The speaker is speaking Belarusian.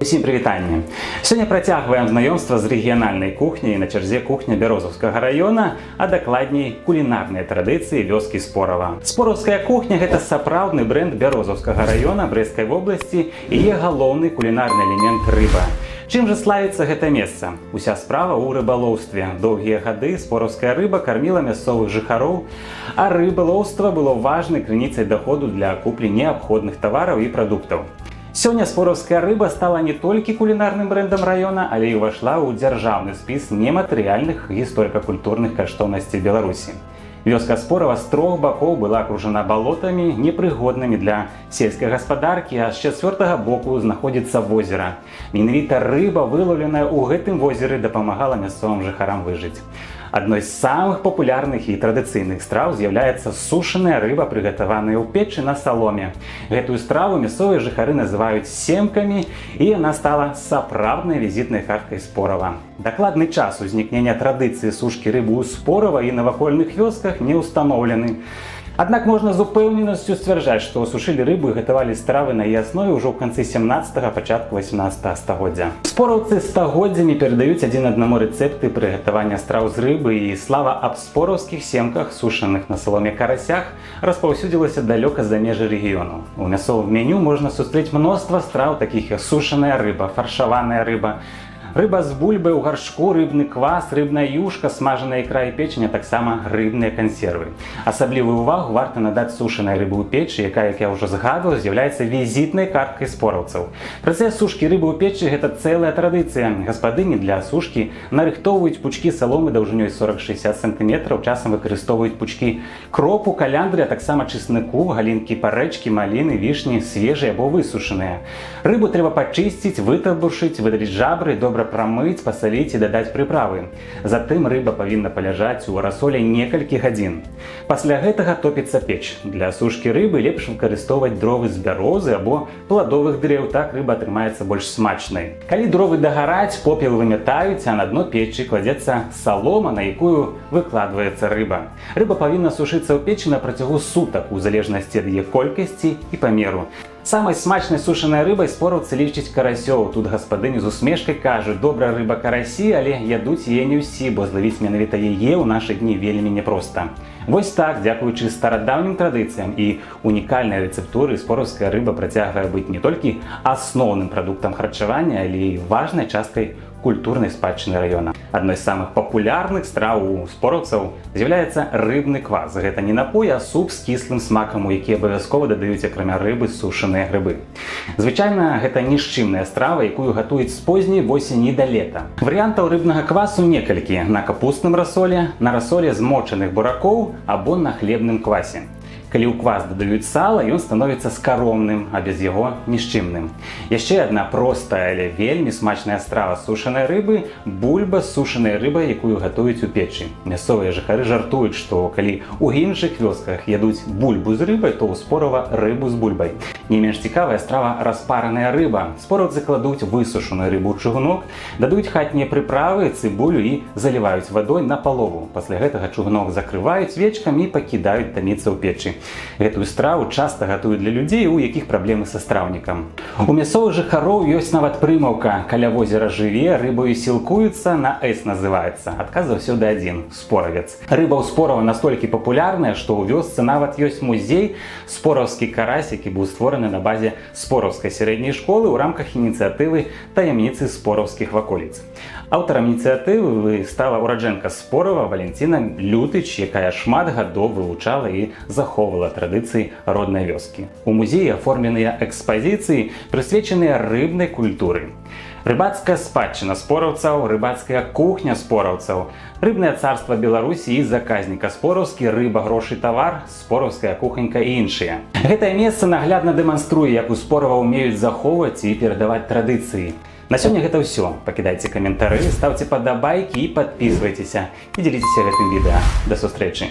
Усім прывітанне! Сёння працягваем знаёмства з рэгіянальнай кухняй, на чарзе кухня Бярозаўскага раёна, а дакладней кулінарныя традыцыі вёскі Спорава. Споравская кухня – гэта сапраўдны брэнд Бярозаўскага раёна Брэсцкай вобласці і яе галоўны кулінарны элемент рыба. Чым жа славіцца гэта месца? Уся справа ў рыбалоўстве. Доўгія гады споравская рыба карміла мясцовых жыхароў, а рыбалоўства было важнай крыніцай даходу для куплі неабходных тавараў і прадуктаў. Сёння споравская рыба стала не толькі кулінарным брэндам раёна, але і ўвайшла ў дзяржаўны спіс нематэрыяльных гісторыка-культурных каштоўнасцей Беларусі. Вёска Спорава з трох бакоў была акружана балотамі, непрыгоднымі для сельскай гаспадаркі, а з чацвёртага боку знаходзіцца возера. Менавіта рыба, вылаўленая ў гэтым возеры, дапамагала мясцовым жыхарам выжыць. Адной з самых папулярных і традыцыйных страў з'яўляецца сушаная рыба, прыгатаваная ў печы на саломе. Гэтую страву мясцовыя жыхары называюць семкамі, і яна стала сапраўднай візітнай карткай Спорава. Дакладны час узнікнення традыцыі сушкі рыбы ў Спорава і навакольных вёсках не ўстаноўлены. Аднак можна з упэўненасцю сцвярджаць, што сушылі рыбу і гатавалі стравы на яе аснове ўжо ў канцы 17-га, пачатку 18-га стагоддзя. Спораўцы стагоддзямі перадаюць адзін аднаму рэцэпты прыгатавання страў з рыбы, і слава аб спораўскіх семках, сушаных на саломе карасях, распаўсюдзілася далёка за межы рэгіёну. У мясцовым меню можна сустрэць мноства страў, такіх як сушаная рыба, фаршаваная рыба, рыба з бульбай у гаршку, рыбны квас, рыбная юшка, смажаная ікра і печань, а таксама рыбныя кансервы. Асаблівую ўвагу варта надаць сушанай рыбы ў печы, якая, як я ўжо згадваў, з'яўляецца візітнай карткай спораўцаў. Працэс сушкі рыбы ў печы – гэта цэлая традыцыя. Гаспадыні для сушкі нарыхтоўваюць пучкі саломы даўжынёй 40-60 см, часам выкарыстоўваюць пучкі кропу, каляндры, а таксама чесніку, галінкі парэчкі, маліны, вішні, свежыя або высушаныя. Рыбу трэба пачысціць, вытарбушыць, выдаліць жабры, добра прамыць, пасаліць і дадаць прыправы. Затым рыба павінна паляжаць у расоле некалькі гадзін. Пасля гэтага топіцца печ. Для сушкі рыбы лепш выкарыстоўваць дровы з бярозы або пладовых дрэў, так рыба атрымаецца больш смачнай. Калі дровы дагараць, попел вымятаюць, а на дно печы кладзецца салома, на якую выкладваецца рыба. Рыба павінна сушыцца ў печы на працягу сутак, у залежнасці ад яе колькасці і памеру. Самай смачнай сушанай рыбай спораўцы лічаць карасёў. Тут гаспадыні з усмешкай кажуць: добрая рыба карасі, але ядуць яе не ўсі, бо злавіць менавіта яе ў нашы дні вельмі няпроста. Вось так, дзякуючы старадаўнім традыцыям і унікальнай рэцэптуры, спораўская рыба працягвае быць не толькі асноўным прадуктам харчавання, але і важнай часткай культурнай спадчыны раёна. Адной з самых папулярных страў у спораўцаў з'яўляецца рыбны квас. Гэта не напой, а суп з кіслым смакам, у які абавязкова дадаюць акрамя рыбы сушаныя грыбы. Звычайна гэта нішчымная страва, якую гатуюць з позняй восені да лета. Варыянтаў рыбнага квасу некалькі: на капустным расоле, на расоле змочаных буракоў або на хлебным квасе. Калі ў квас дадаюць сала, ён становіцца скаромным, а без яго нішчымным. Яшчэ адна простая, але вельмі смачная страва сушанай рыбы – бульба з сушанай рыбай, якую гатуюць у печы. Мясцовыя жыхары жартуюць, што калі ў іншых вёсках ядуць бульбу з рыбай, то ў Спорава рыбу з бульбай. Не менш цікавая страва – распараная рыба. Спораўцы кладуць высушаную рыбу ў чугунок, дадуць хатнія прыправы, цыбулю і заліваюць вадой на палову. Пасля гэтага чугунок закрываюць вечкам і пакідаюць таміцца ў печы. Гэтую страву часта гатуюць для людзей, у якіх праблемы са страўнікам. У мясцовых жыхароў ёсць нават прымаўка: каля возера жыве, рыбаю сілкуецца, на «С» называецца. Адказ заўсёды адзін – споравец. Рыба ў Спорава настолькі папулярная, што ў вёсцы нават ёсць музей «Спораўскі карась», які быў створаны на базе спораўскай сярэдняй школы ў рамках ініцыятывы «Таямніцы спораўскіх ваколіц». Аўтарам ініцыятывы стала ураджэнка Спорава Валентина Лютыч, якая шмат гадоў вывучала і захоўвала традыцыі роднай вёскі. У музеі аформленыя экспазіцыі, прысвечаныя рыбнай культуры. Рыбацкая спадчына спораўцаў, рыбацкая кухня спораўцаў, рыбнае царства Беларусі і заказніка спораўскі, рыба, грошы, тавар, спораўская куханька і іншыя. Гэтае месца наглядна дэманструе, як у Спорава ўмеюць захоўваць і перадаваць традыцыі. На сёння гэта ўсё. Пакідайце каментары, ставце падабайкі і падпісвайцеся. І дзеліцеся гэтым відэа. Да сустрэчы!